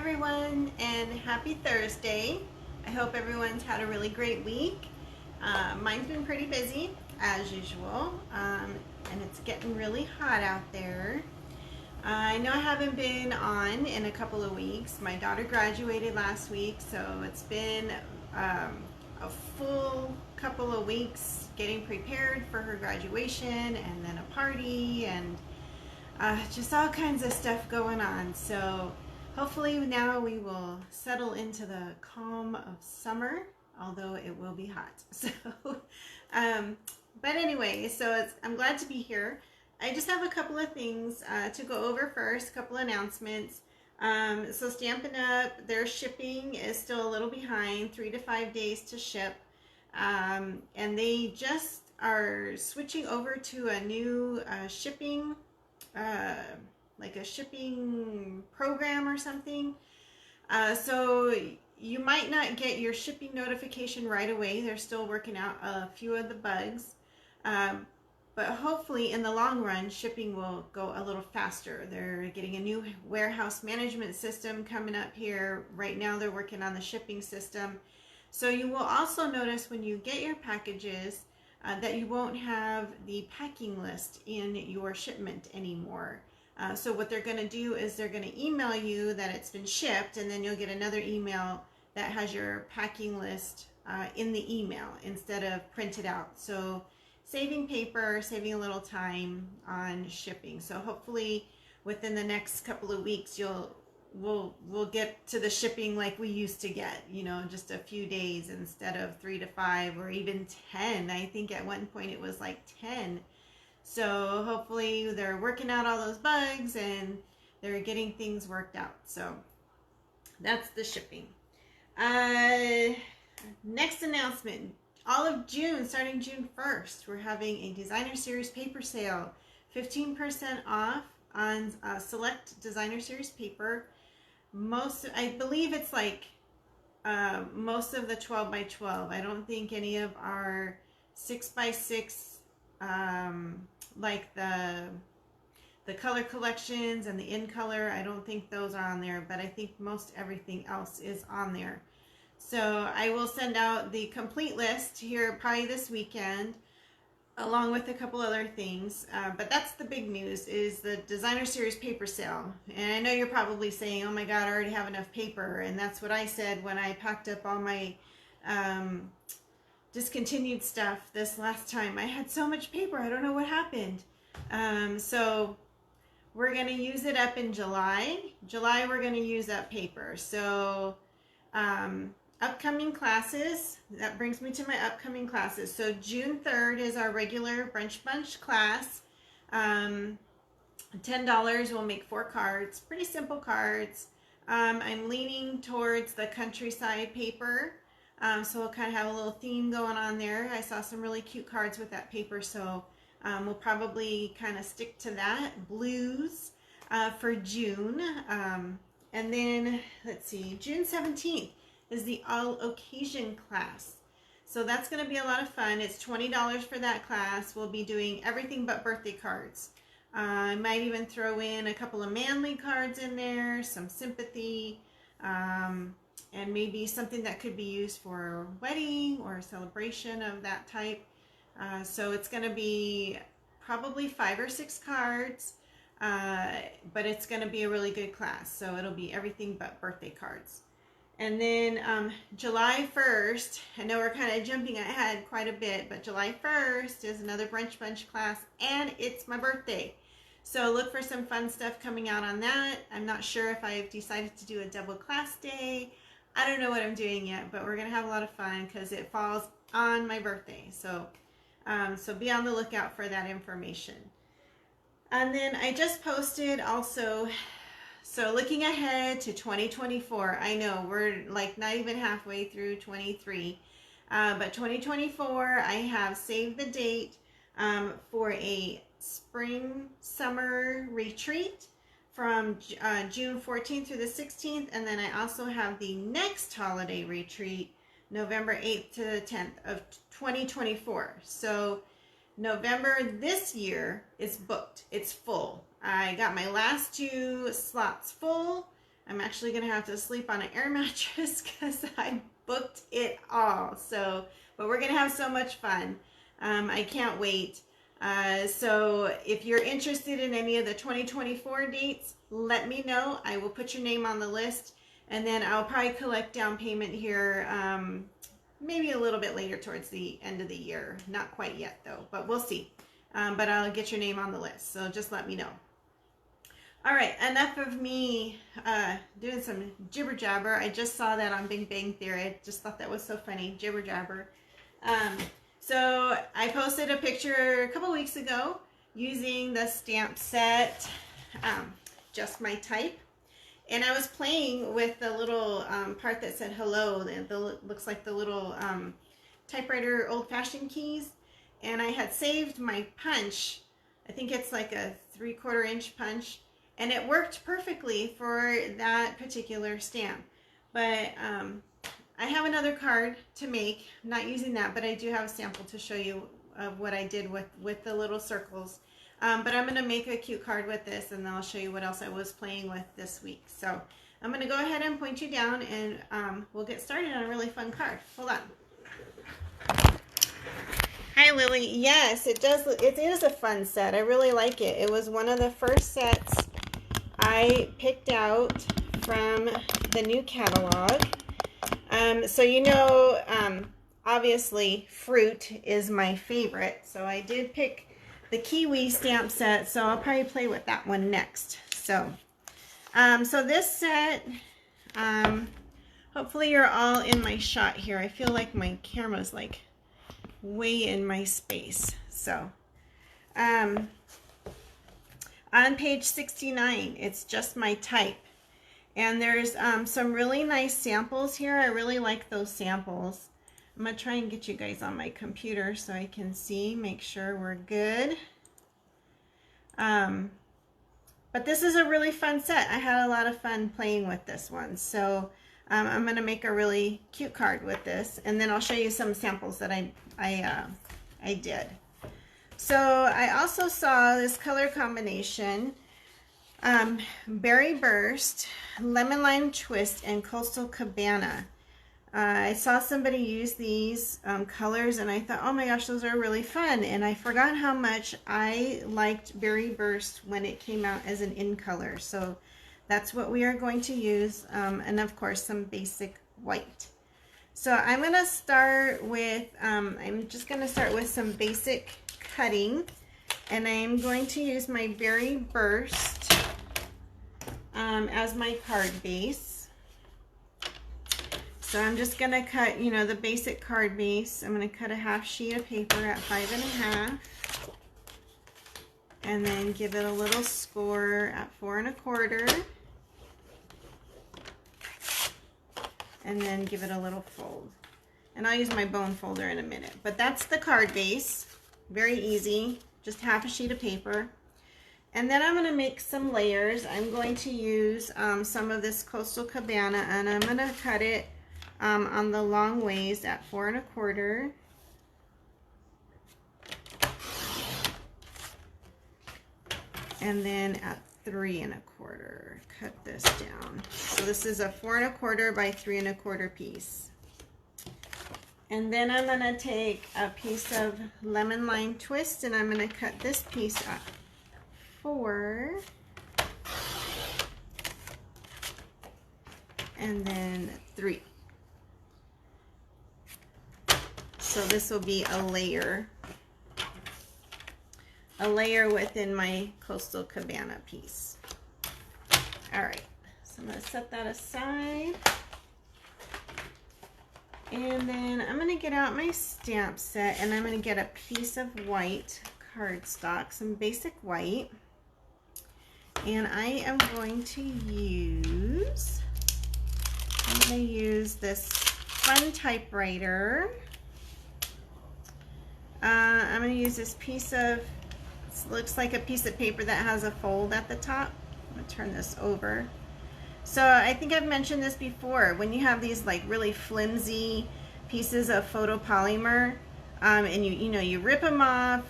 everyone, and happy Thursday. I hope everyone's had a really great week. Mine's been pretty busy, as usual, and it's getting really hot out there. I know I haven't been on in a couple of weeks. My daughter graduated last week, so it's been a full couple of weeks getting prepared for her graduation and then a party and just all kinds of stuff going on. So hopefully now we will settle into the calm of summer, although it will be hot. So, but anyway, I'm glad to be here. I just have a couple of things to go over first, a couple announcements. So Stampin' Up, their shipping is still a little behind, 3 to 5 days to ship. And they just are switching over to a new shipping like a shipping program or something. So you might not get your shipping notification right away. They're still working out a few of the bugs. But hopefully in the long run, shipping will go a little faster. They're getting a new warehouse management system coming up here. Right now they're working on the shipping system. So you will also notice when you get your packages that you won't have the packing list in your shipment anymore. So what they're going to do is they're going to email you that it's been shipped, and then you'll get another email that has your packing list in the email instead of printed out. So saving paper, saving a little time on shipping. So hopefully within the next couple of weeks we'll get to the shipping like we used to get, just a few days instead of 3 to 5 or even 10. I think at one point it was like 10. So hopefully they're working out all those bugs and they're getting things worked out. So that's the shipping. Next announcement, all of June, starting June 1st, we're having a Designer Series paper sale, 15% off on select Designer Series paper. I believe it's like most of the 12 by 12. I don't think any of our 6 by 6 like the color collections and the in color, I don't think those are on there, but I think most everything else is on there. So I will send out the complete list here probably this weekend, along with a couple other things. But that's the big news, is the Designer Series paper sale. And I know you're probably saying, oh my God, I already have enough paper. And that's what I said when I packed up all my discontinued stuff this last time. I had so much paper, I don't know what happened. So we're going to use it up in July. July we're going to use up paper. So upcoming classes, that brings me to my upcoming classes. So June 3rd is our regular Brunch Bunch class. $10 will make 4 cards, pretty simple cards. I'm leaning towards the countryside paper, so we'll kind of have a little theme going on there. I saw some really cute cards with that paper, so we'll probably kind of stick to that. Blues for June. And then, let's see, June 17th is the all occasion class. So that's going to be a lot of fun. It's $20 for that class. We'll be doing everything but birthday cards. I might even throw in a couple of manly cards in there, some sympathy, and maybe something that could be used for a wedding or a celebration of that type. So it's going to be probably 5 or 6 cards, but it's going to be a really good class. So it'll be everything but birthday cards. And then July 1st, I know we're kind of jumping ahead quite a bit, but July 1st is another Brunch Bunch class, and it's my birthday. So look for some fun stuff coming out on that. I'm not sure if I've decided to do a double class day. I don't know what I'm doing yet, but we're going to have a lot of fun because it falls on my birthday. So, so be on the lookout for that information. And then I just posted also, so looking ahead to 2024, I know we're like not even halfway through 23, but 2024, I have saved the date for a spring summer retreat from June 14th through the 16th, and then I also have the next holiday retreat, November 8th to the 10th of 2024. So November this year is booked. It's full. I got my last 2 slots full. I'm actually going to have to sleep on an air mattress because I booked it all. So, but we're going to have so much fun. I can't wait. So if you're interested in any of the 2024 dates, let me know. I will put your name on the list, and then I'll probably collect down payment here maybe a little bit later towards the end of the year. Not quite yet though, but we'll see. But I'll get your name on the list, so just let me know. All right, enough of me doing some jibber jabber. I just saw that on Big Bang Theory. I just thought that was so funny, jibber jabber. So I posted a picture a couple weeks ago using the stamp set, Just My Type. And I was playing with the little part that said hello. Looks like the little typewriter old-fashioned keys. And I had saved my punch. I think it's like a 3/4 inch punch. And it worked perfectly for that particular stamp. But I have another card to make. I'm not using that, but I do have a sample to show you of what I did with the little circles. But I'm going to make a cute card with this, and then I'll show you what else I was playing with this week. So I'm going to go ahead and point you down, and we'll get started on a really fun card. Hold on. Hi, Lily. Yes, it does. It is a fun set. I really like it. It was one of the first sets I picked out from the new catalog. So you know, obviously fruit is my favorite. So I did pick the kiwi stamp set. So I'll probably play with that one next. So, so this set, hopefully you're all in my shot here. I feel like my camera's like way in my space. So, on page 69, it's Just My Type. And there's some really nice samples here. I really like those samples. I'm going to try and get you guys on my computer so I can see, make sure we're good. But this is a really fun set. I had a lot of fun playing with this one. So I'm going to make a really cute card with this. And then I'll show you some samples that I did. So I also saw this color combination, Berry Burst, Lemon Lime Twist, and Coastal Cabana. I saw somebody use these colors, and I thought, oh my gosh, those are really fun. And I forgot how much I liked Berry Burst when it came out as an in color. So that's what we are going to use, and of course some basic white. So I'm going to start with, I'm just going to start with some basic cutting, and I'm going to use my Berry Burst as my card base. So I'm just going to cut, you know, the basic card base. I'm going to cut a half sheet of paper at 5 1/2, and then give it a little score at 4 1/4, and then give it a little fold. And I'll use my bone folder in a minute. But that's the card base. Very easy, just half a sheet of paper. And then I'm going to make some layers. I'm going to use some of this Coastal Cabana, and I'm going to cut it on the long ways at 4 1/4. And then at 3 1/4. Cut this down. So this is a 4 1/4 by 3 1/4 piece. And then I'm going to take a piece of Lemon Lime Twist, and I'm going to cut this piece at 4, and then 3. So this will be a layer within my Coastal Cabana piece. All right, so I'm going to set that aside. And then I'm going to get out my stamp set, and I'm going to get a piece of white cardstock, some basic white. And I am going to use this fun typewriter. I'm going to use this piece of, it looks like a piece of paper that has a fold at the top. I'm going to turn this over. So I think I've mentioned this before. When you have these like really flimsy pieces of photopolymer, and you rip them off,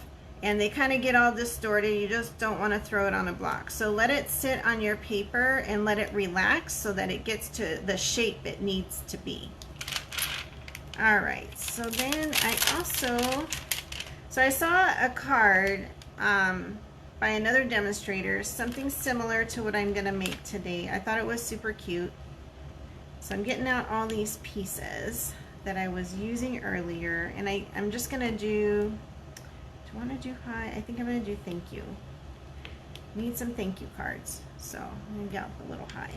and they kind of get all distorted. You just don't want to throw it on a block. So let it sit on your paper and let it relax so that it gets to the shape it needs to be. All right, so then I saw a card by another demonstrator, something similar to what I'm gonna make today. I thought it was super cute. So I'm getting out all these pieces that I was using earlier, and I'm just gonna do I want to do high? I think I'm going to do thank you. Need some thank you cards. So I'm going to get out the little high.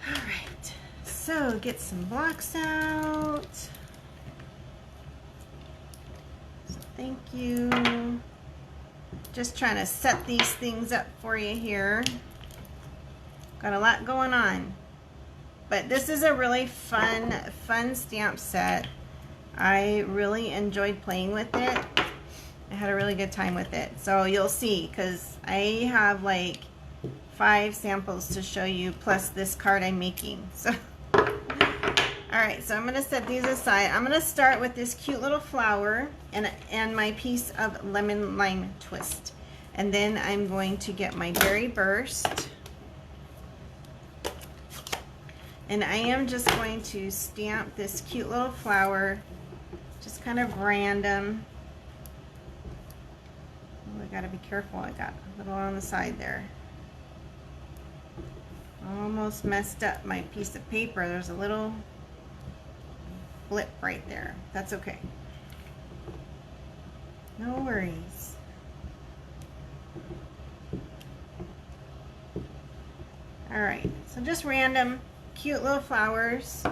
Alright. So get some blocks out. So thank you. Just trying to set these things up for you here. Got a lot going on. But this is a really fun stamp set. I really enjoyed playing with it. I had a really good time with it. So you'll see, because I have like 5 samples to show you, plus this card I'm making. So, alright, so I'm going to set these aside. I'm going to start with this cute little flower and my piece of lemon lime twist. And then I'm going to get my berry burst. And I am just going to stamp this cute little flower, just kind of random. Oh, I gotta be careful. I got a little on the side there. Almost messed up my piece of paper. There's a little blip right there. That's okay. No worries. Alright, so just random cute little flowers.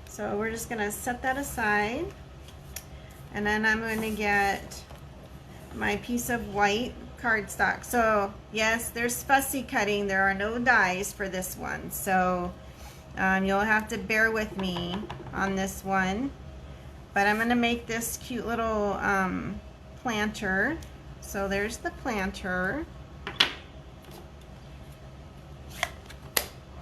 So we're just going to set that aside, and then I'm going to get my piece of white cardstock. So yes, there's fussy cutting. There are no dies for this one, so you'll have to bear with me on this one. But I'm going to make this cute little planter. So there's the planter.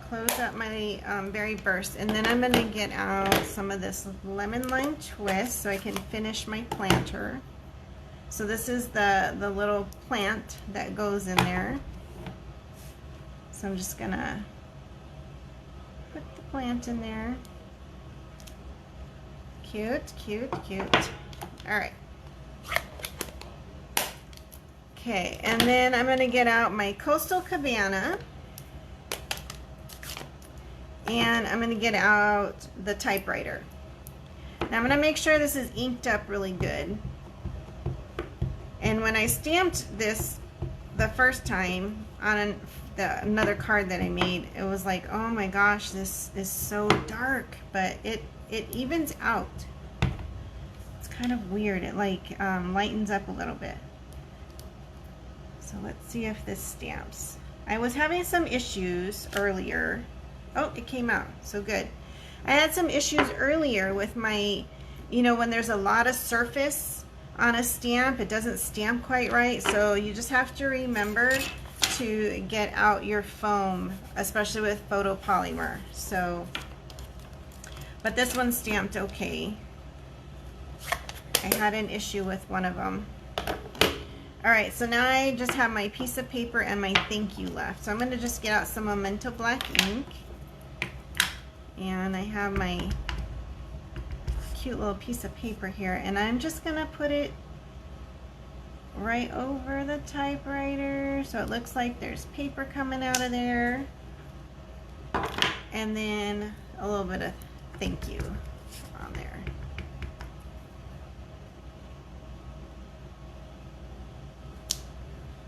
Close up my berry burst, and then I'm going to get out some of this lemon lime twist so I can finish my planter. So this is the little plant that goes in there. So I'm just going to put the plant in there. Cute, cute, cute. Alright. Okay, and then I'm going to get out my Coastal Cabana. And I'm going to get out the typewriter. Now I'm going to make sure this is inked up really good. And when I stamped this the first time on another card that I made, it was like, oh my gosh, this is so dark, but it evens out. It's kind of weird. It like lightens up a little bit. So let's see if this stamps. I was having some issues earlier. Oh, it came out, so good. I had some issues earlier with my, when there's a lot of surface on a stamp, it doesn't stamp quite right, so you just have to remember to get out your foam, especially with photopolymer. So, but this one stamped okay. I had an issue with one of them. Alright, so now I just have my piece of paper and my thank you left. So I'm going to just get out some Memento Black ink. And I have my cute little piece of paper here, and I'm just going to put it right over the typewriter so it looks like there's paper coming out of there. And then a little bit of thank you on there.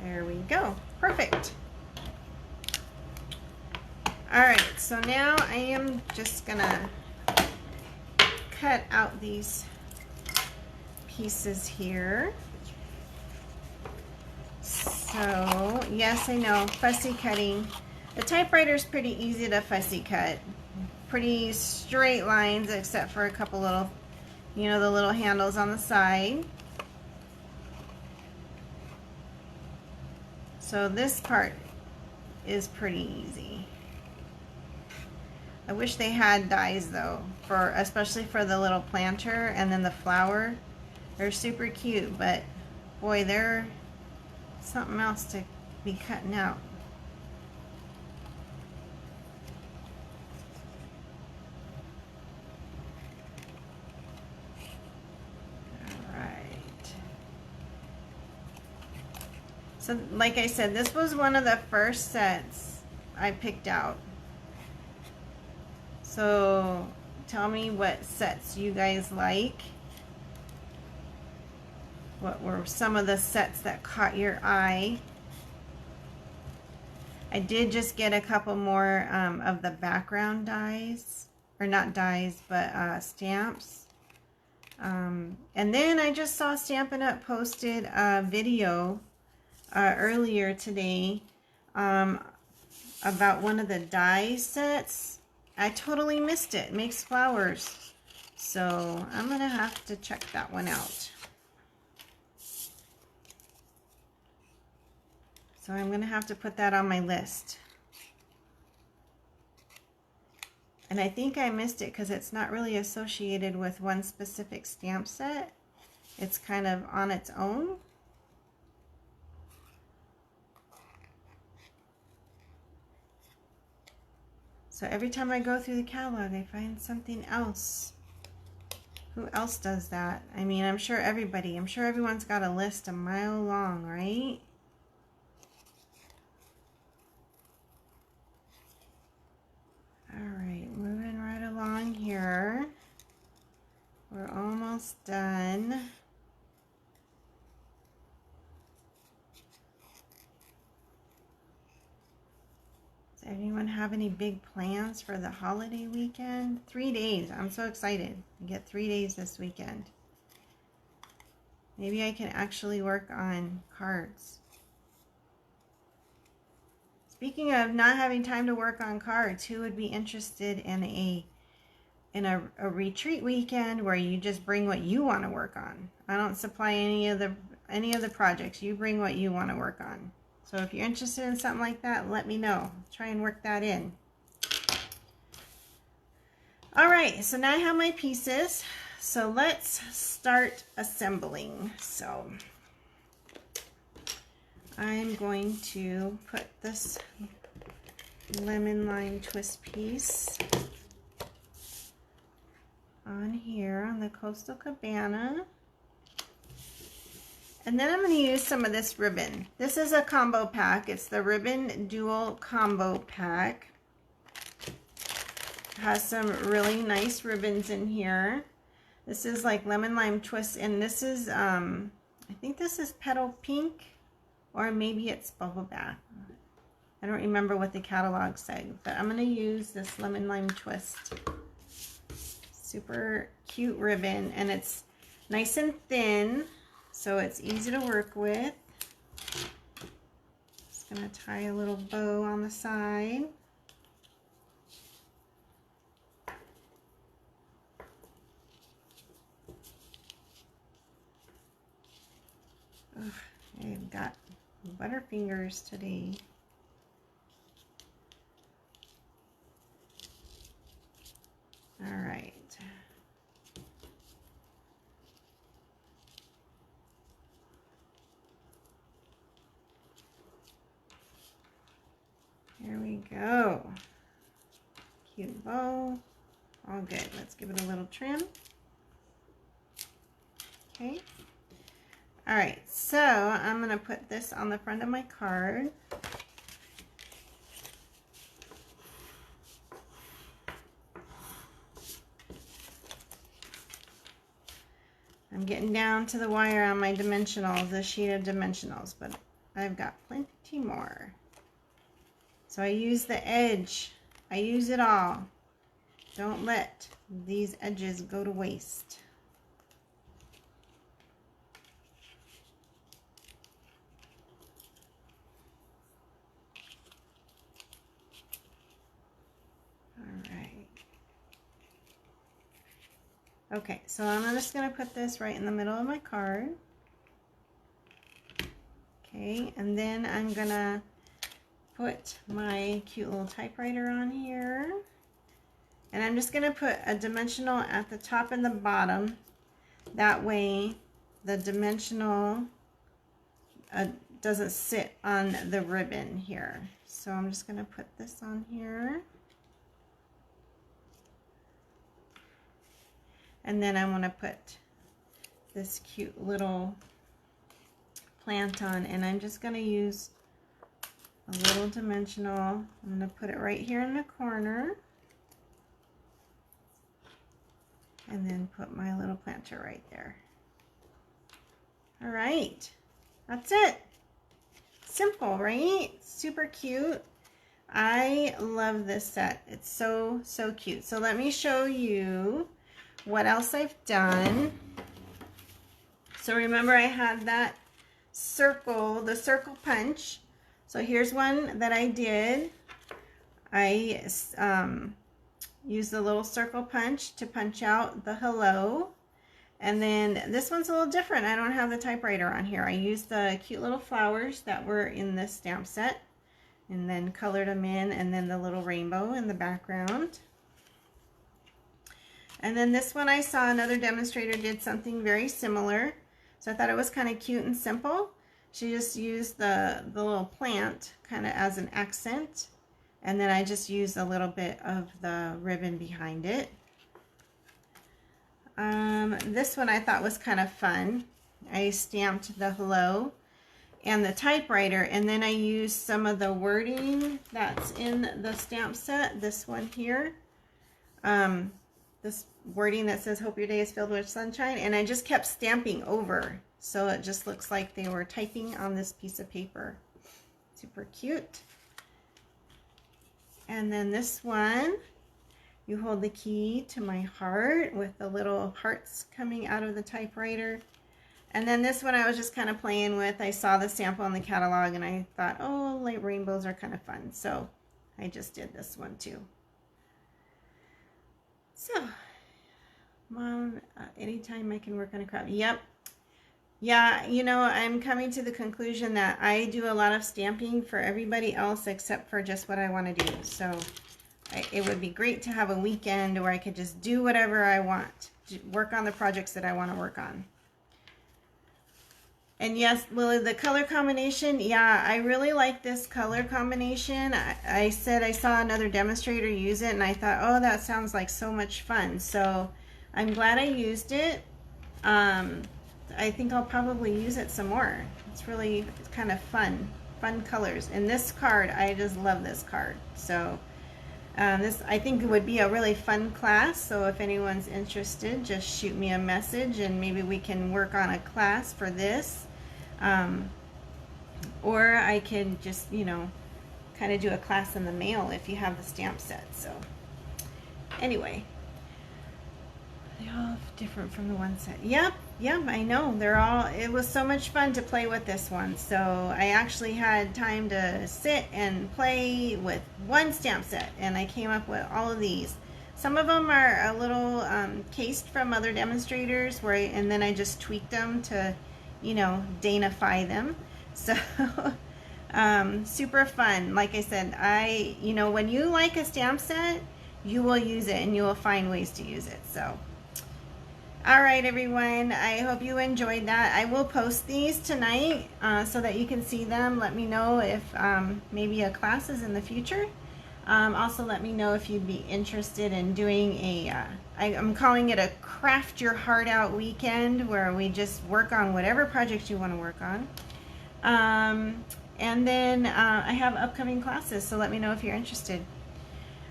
There we go. Perfect. Alright, so now I am just gonna cut out these pieces here. So, yes, I know, fussy cutting. The typewriter is pretty easy to fussy cut. Pretty straight lines, except for a couple little, the little handles on the side. So this part is pretty easy. I wish they had dies though, especially for the little planter and then the flower. They're super cute, but boy, they're something else to be cutting out. So like I said, this was one of the first sets I picked out. So tell me what sets you guys like. What were some of the sets that caught your eye? I did just get a couple more of the background dies. Or not dies, but stamps. And then I just saw Stampin' Up! Posted a video earlier today about one of the die sets. I totally missed it. It makes flowers. So I'm going to have to check that one out. So I'm going to have to put that on my list. And I think I missed it because it's not really associated with one specific stamp set. It's kind of on its own. So every time I go through the catalog, I find something else. Who else does that? I mean, I'm sure everyone's got a list a mile long, right? All right, moving right along here. We're almost done. Does anyone have any big plans for the holiday weekend? 3 days. I'm so excited. I get 3 days this weekend. Maybe I can actually work on cards. Speaking of not having time to work on cards, who would be interested in a retreat weekend where you just bring what you want to work on? I don't supply any of the projects. You bring what you want to work on. So if you're interested in something like that, let me know. Try and work that in. All right, so now I have my pieces. So let's start assembling. So I'm going to put this lemon lime twist piece on here on the Coastal Cabana. And then I'm going to use some of this ribbon. This is a combo pack. It's the Ribbon Dual Combo Pack. It has some really nice ribbons in here. This is like lemon lime twist, and this is, I think this is Petal Pink, or maybe it's Bubble Bath. I don't remember what the catalog said, but I'm going to use this lemon lime twist. Super cute ribbon, and it's nice and thin. So it's easy to work with. Just going to tie a little bow on the side. Ugh, I've got butterfingers today. All right. Here we go. Cute bow. All good. Let's give it a little trim. Okay. All right. So I'm going to put this on the front of my card. I'm getting down to the wire on my dimensionals, the sheet of dimensionals, but I've got plenty more. So I use the edge. I use it all. Don't let these edges go to waste. All right. Okay, so I'm just going to put this right in the middle of my card. Okay, and then I'm going to put my cute little typewriter on here. And I'm just going to put a dimensional at the top and the bottom. That way the dimensional doesn't sit on the ribbon here. So I'm just going to put this on here. And then I want to put this cute little plant on, and I'm just going to use a little dimensional. I'm going to put it right here in the corner. And then put my little planter right there. All right, that's it. Simple, right? Super cute. I love this set. It's so, so cute. So let me show you what else I've done. So remember I had that circle, the circle punch. So here's one that I did. I used the little circle punch to punch out the hello. And then this one's a little different. I don't have the typewriter on here. I used the cute little flowers that were in this stamp set and then colored them in, and then the little rainbow in the background. And then this one, I saw another demonstrator did something very similar. So I thought it was kind of cute and simple. She just used the little plant kind of as an accent. And then I just used a little bit of the ribbon behind it. This one I thought was kind of fun. I stamped the hello and the typewriter, and then I used some of the wording that's in the stamp set. This one here. This wording that says, "Hope your day is filled with sunshine," and I just kept stamping over. So it just looks like they were typing on this piece of paper. Super cute. And then this one, you hold the key to my heart with the little hearts coming out of the typewriter. And then this one I was just kind of playing with. I saw the sample in the catalog and I thought, oh, light rainbows are kind of fun. So I just did this one too. So, Mom, anytime I can work on a craft. Yep. Yeah, you know, I'm coming to the conclusion that I do a lot of stamping for everybody else except for just what I want to do. So it would be great to have a weekend where I could just do whatever I want, work on the projects that I want to work on. And yes, Lily, the color combination, yeah, I really like this color combination. I said I saw another demonstrator use it and I thought, oh, that sounds like so much fun. So I'm glad I used it. I think I'll probably use it some more. It's kind of fun colors. And this card, I just love this card. So this, I think, would be a really fun class. So if anyone's interested, just shoot me a message and maybe we can work on a class for this. Or I can just, you know, kind of do a class in the mail if you have the stamp set. So anyway, they're all different from the one set. Yep, I know. It was so much fun to play with this one. So I actually had time to sit and play with one stamp set, and I came up with all of these. Some of them are a little cased from other demonstrators, and then I just tweaked them to, you know, Dana-fy them. So super fun. Like I said, you know, when you like a stamp set, you will use it and you will find ways to use it. So all right, everyone, I hope you enjoyed that. I will post these tonight so that you can see them. Let me know if maybe a class is in the future. Also, let me know if you'd be interested in doing I'm calling it a Craft Your Heart Out weekend, where we just work on whatever project you want to work on. And then I have upcoming classes, so let me know if you're interested.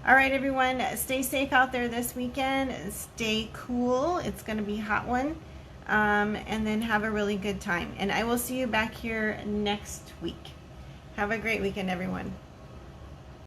All right, everyone, stay safe out there this weekend. Stay cool. It's going to be a hot one. And then have a really good time. And I will see you back here next week. Have a great weekend, everyone.